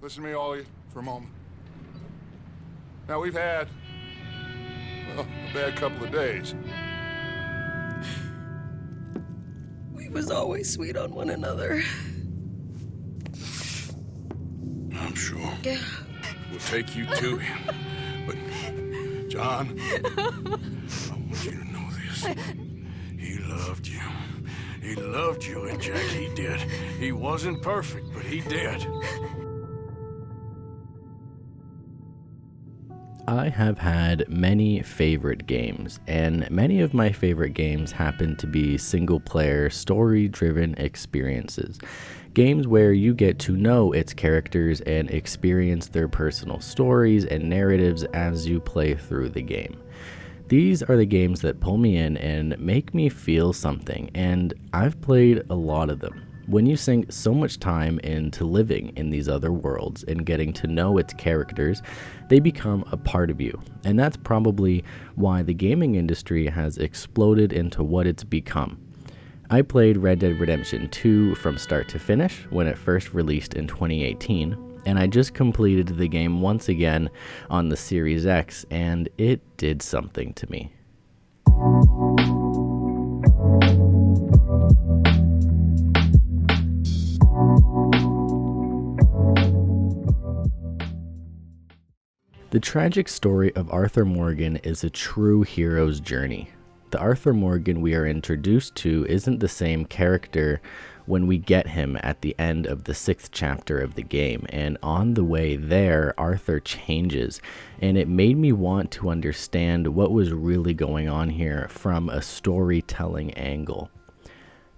Listen to me, all of you, for a moment. Now, we've had, well, a bad couple of days. We was always sweet on one another. I'm sure. Yeah. We'll take you to him. But, John, I want you to know this. He loved you. He loved you, and Jack, he did. He wasn't perfect, but he did. I have had many favorite games, and many of my favorite games happen to be single-player, story-driven experiences. Games where you get to know its characters and experience their personal stories and narratives as you play through the game. These are the games that pull me in and make me feel something, and I've played a lot of them. When you sink so much time into living in these other worlds and getting to know its characters, they become a part of you. And that's probably why the gaming industry has exploded into what it's become. I played Red Dead Redemption 2 from start to finish when it first released in 2018, and I just completed the game once again on the Series X, and it did something to me. The tragic story of Arthur Morgan is a true hero's journey. The Arthur Morgan we are introduced to isn't the same character when we get him at the end of the 6th chapter of the game, and on the way there, Arthur changes, and it made me want to understand what was really going on here from a storytelling angle.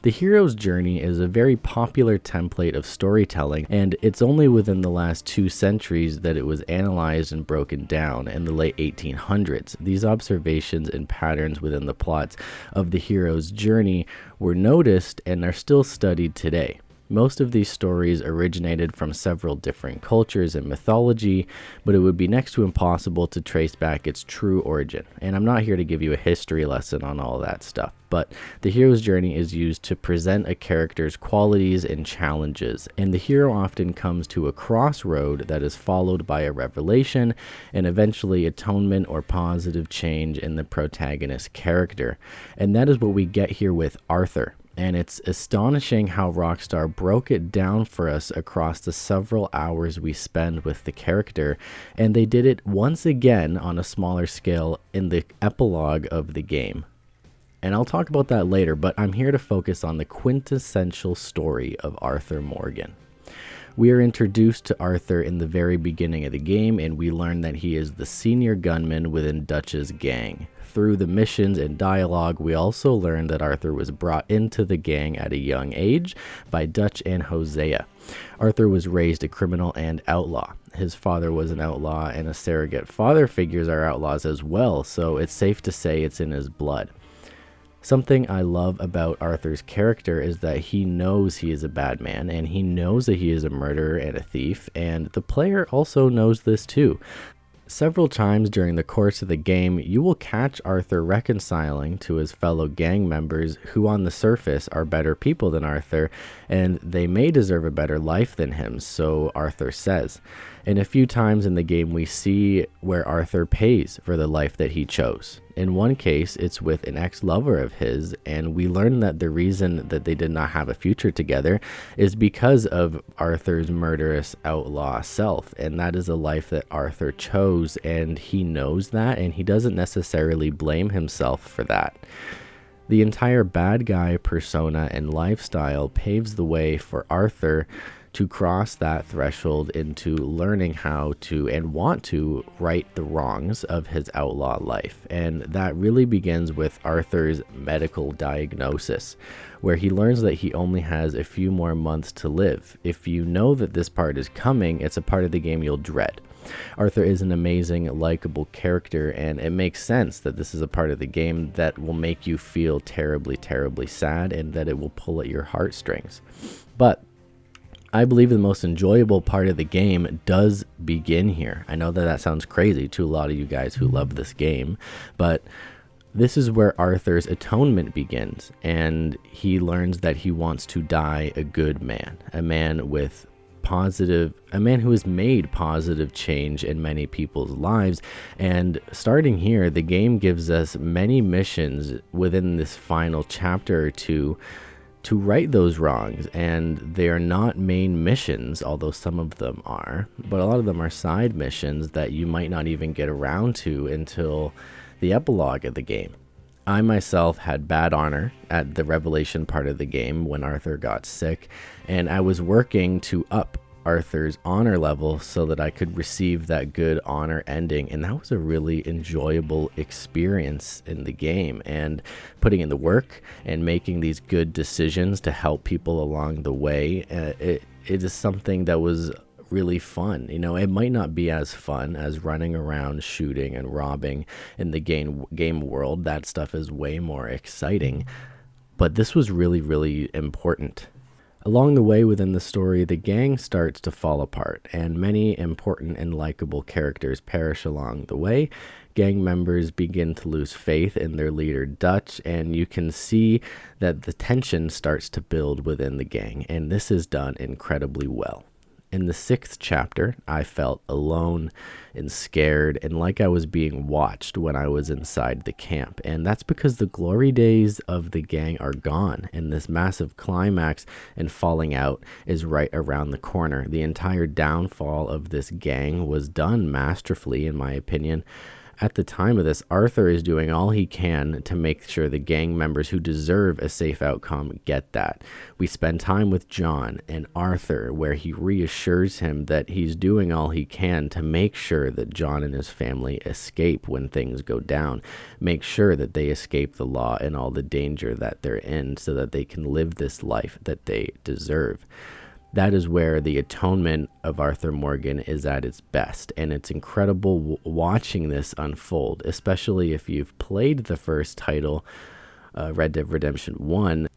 The hero's journey is a very popular template of storytelling, and it's only within the last 2 centuries that it was analyzed and broken down in the late 1800s. These observations and patterns within the plots of the hero's journey were noticed and are still studied today. Most of these stories originated from several different cultures and mythology, but it would be next to impossible to trace back its true origin. And I'm not here to give you a history lesson on all that stuff, but the hero's journey is used to present a character's qualities and challenges, and the hero often comes to a crossroad that is followed by a revelation and eventually atonement or positive change in the protagonist's character. And that is what we get here with Arthur. And it's astonishing how Rockstar broke it down for us across the several hours we spend with the character, and they did it once again on a smaller scale in the epilogue of the game. And I'll talk about that later, but I'm here to focus on the quintessential story of Arthur Morgan. We are introduced to Arthur in the very beginning of the game, and we learn that he is the senior gunman within Dutch's gang. Through the missions and dialogue, we also learn that Arthur was brought into the gang at a young age by Dutch and Hosea. Arthur was raised a criminal and outlaw. His father was an outlaw, and a surrogate father figures are outlaws as well, so it's safe to say it's in his blood. Something I love about Arthur's character is that he knows he is a bad man, and he knows that he is a murderer and a thief, and the player also knows this too. Several times during the course of the game, you will catch Arthur reconciling to his fellow gang members who on the surface are better people than Arthur, and they may deserve a better life than him, so Arthur says. And a few times in the game we see where Arthur pays for the life that he chose. In one case, it's with an ex-lover of his, and we learn that the reason that they did not have a future together is because of Arthur's murderous outlaw self, and that is a life that Arthur chose, and he knows that, and he doesn't necessarily blame himself for that. The entire bad guy persona and lifestyle paves the way for Arthur to cross that threshold into learning how to and want to right the wrongs of his outlaw life. And that really begins with Arthur's medical diagnosis, where he learns that he only has a few more months to live. If you know that this part is coming, it's a part of the game you'll dread. Arthur is an amazing, likable character, and it makes sense that this is a part of the game that will make you feel terribly, terribly sad, and that it will pull at your heartstrings. But I believe the most enjoyable part of the game does begin here. I know that that sounds crazy to a lot of you guys who love this game, but this is where Arthur's atonement begins, and he learns that he wants to die a good man, a man with a man who has made positive change in many people's lives. And starting here, the game gives us many missions within this final chapter to right those wrongs, and they are not main missions, although some of them are, but a lot of them are side missions that you might not even get around to until the epilogue of the game. I myself had bad honor at the Revelation part of the game when Arthur got sick, and I was working to up Arthur's honor level so that I could receive that good honor ending, and that was a really enjoyable experience in the game. And putting in the work and making these good decisions to help people along the way, it is something that was really fun. You know, it might not be as fun as running around shooting and robbing in the game world. That stuff is way more exciting, but this was really, really important. Along the way within the story, the gang starts to fall apart, and many important and likable characters perish along the way. Gang members begin to lose faith in their leader, Dutch, and you can see that the tension starts to build within the gang, and this is done incredibly well. In the 6th chapter, I felt alone and scared and like I was being watched when I was inside the camp. And that's because the glory days of the gang are gone, and this massive climax and falling out is right around the corner. The entire downfall of this gang was done masterfully, in my opinion. At the time of this, Arthur is doing all he can to make sure the gang members who deserve a safe outcome get that. We spend time with John and Arthur where he reassures him that he's doing all he can to make sure that John and his family escape when things go down. Make sure that they escape the law and all the danger that they're in so that they can live this life that they deserve. That is where the atonement of Arthur Morgan is at its best, and it's incredible watching this unfold, especially if you've played the first title, Red Dead Redemption 1.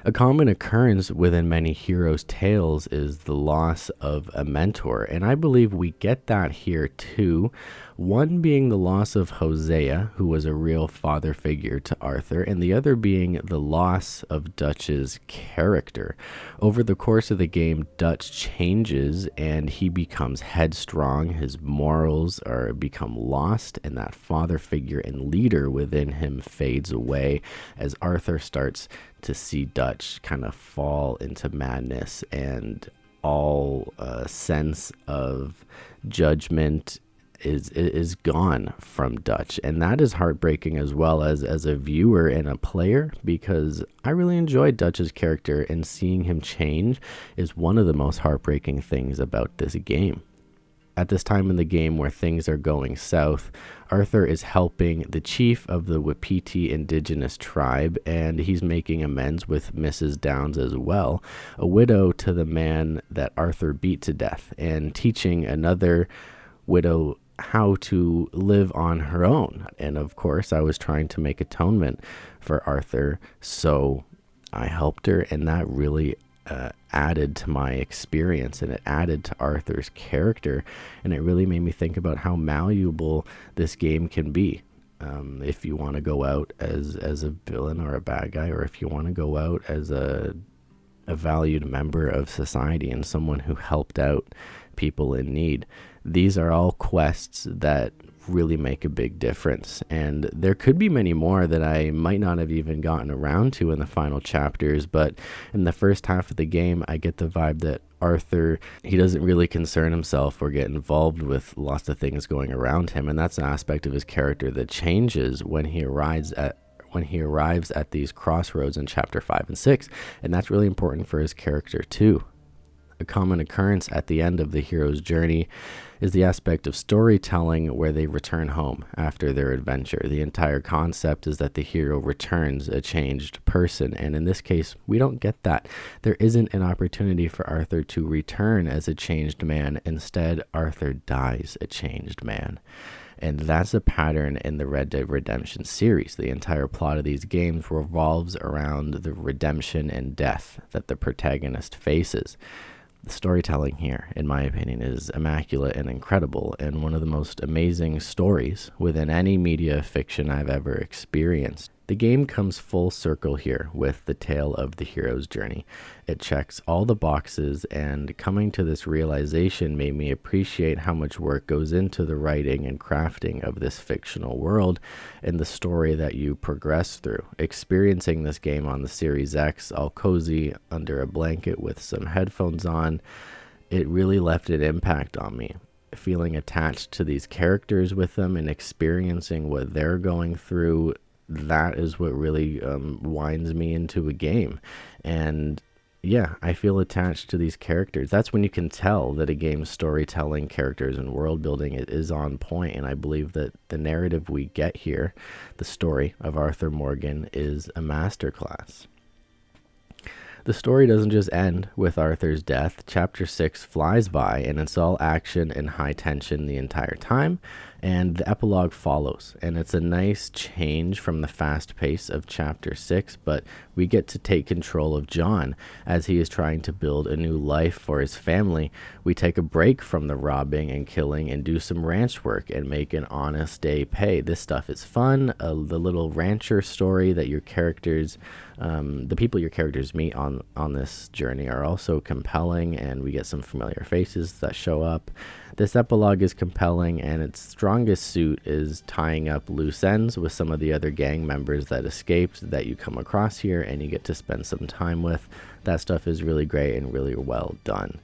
A common occurrence within many heroes' tales is the loss of a mentor, and I believe we get that here too. One being the loss of Hosea, who was a real father figure to Arthur, and the other being the loss of Dutch's character. Over the course of the game, Dutch changes and he becomes headstrong. His morals become lost, and that father figure and leader within him fades away as Arthur starts to see Dutch kind of fall into madness, and all sense of judgment is gone from Dutch. And that is heartbreaking as well as a viewer and a player, because I really enjoyed Dutch's character, and seeing him change is one of the most heartbreaking things about this game. At this time in the game where things are going south, Arthur is helping the chief of the Wapiti indigenous tribe, and he's making amends with Mrs. Downs as well, a widow to the man that Arthur beat to death, and teaching another widow how to live on her own. And of course, I was trying to make atonement for Arthur, so I helped her, and that really added to my experience, and it added to Arthur's character, and it really made me think about how malleable this game can be. If you want to go out as a villain or a bad guy, or if you want to go out as a valued member of society and someone who helped out people in need. These are all quests that really make a big difference, and there could be many more that I might not have even gotten around to in the final chapters, but in the first half of the game I get the vibe that Arthur, he doesn't really concern himself or get involved with lots of things going around him, and that's an aspect of his character that changes when he arrives at these crossroads in chapter 5 and 6, and that's really important for his character too. A common occurrence at the end of the hero's journey is the aspect of storytelling where they return home after their adventure. The entire concept is that the hero returns a changed person, and in this case, we don't get that. There isn't an opportunity for Arthur to return as a changed man. Instead, Arthur dies a changed man. And that's a pattern in the Red Dead Redemption series. The entire plot of these games revolves around the redemption and death that the protagonist faces. The storytelling here, in my opinion, is immaculate and incredible, and one of the most amazing stories within any media fiction I've ever experienced. The game comes full circle here with the tale of the hero's journey. It checks all the boxes, and coming to this realization made me appreciate how much work goes into the writing and crafting of this fictional world and the story that you progress through. Experiencing this game on the Series X, all cozy under a blanket with some headphones on, it really left an impact on me. Feeling attached to these characters with them and experiencing what they're going through, that is what really winds me into a game. And yeah, I feel attached to these characters. That's when you can tell that a game's storytelling, characters, and world building is on point. And I believe that the narrative we get here, the story of Arthur Morgan, is a masterclass. The story doesn't just end with Arthur's death. Chapter 6 flies by, and it's all action and high tension the entire time, and the epilogue follows. And it's a nice change from the fast pace of Chapter 6, but we get to take control of John as he is trying to build a new life for his family. We take a break from the robbing and killing and do some ranch work and make an honest day pay. This stuff is fun. The little rancher story that your characters, the people your characters meet on this journey are also compelling, and we get some familiar faces that show up. This epilogue is compelling, and its strongest suit is tying up loose ends with some of the other gang members that escaped that you come across here and you get to spend some time with. That stuff is really great and really well done.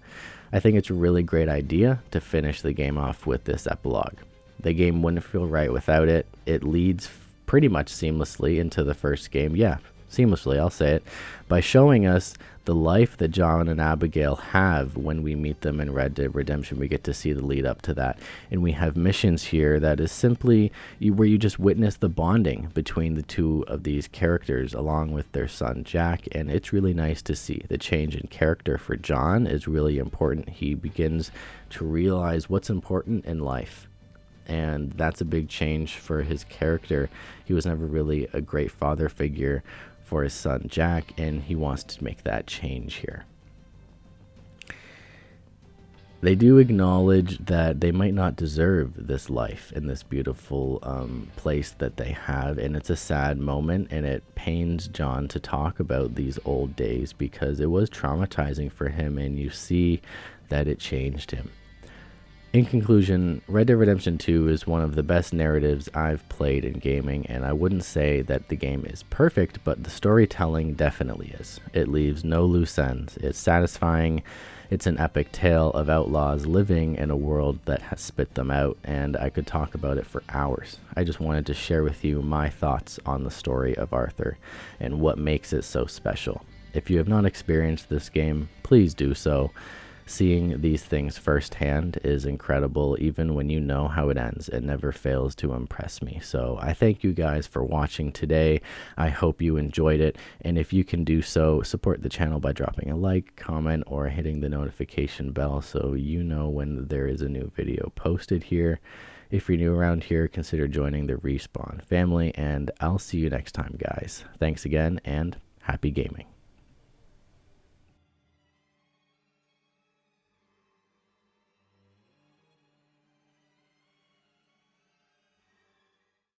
I think it's a really great idea to finish the game off with this epilogue. The game wouldn't feel right without it. It leads pretty much seamlessly into the first game. Yeah, seamlessly, I'll say it, by showing us the life that John and Abigail have when we meet them in Red Dead Redemption. We get to see the lead up to that, and we have missions here that is simply where you just witness the bonding between the two of these characters along with their son Jack, and it's really nice to see. The change in character for John is really important. He begins to realize what's important in life, and that's a big change for his character. He was never really a great father figure for his son Jack, and he wants to make that change here. They do acknowledge that they might not deserve this life in this beautiful place that they have, and it's a sad moment, and it pains John to talk about these old days because it was traumatizing for him, and you see that it changed him. In conclusion, Red Dead Redemption 2 is one of the best narratives I've played in gaming, and I wouldn't say that the game is perfect, but the storytelling definitely is. It leaves no loose ends. It's satisfying. It's an epic tale of outlaws living in a world that has spit them out, and I could talk about it for hours. I just wanted to share with you my thoughts on the story of Arthur and what makes it so special. If you have not experienced this game, please do so. Seeing these things firsthand is incredible. Even when you know how it ends, it never fails to impress me. So I thank you guys for watching today. I hope you enjoyed it, and if you can do so, support the channel by dropping a like, comment, or hitting the notification bell so you know when there is a new video posted here. If you're new around here, consider joining the Respawn family, and I'll see you next time, guys. Thanks again, and happy gaming.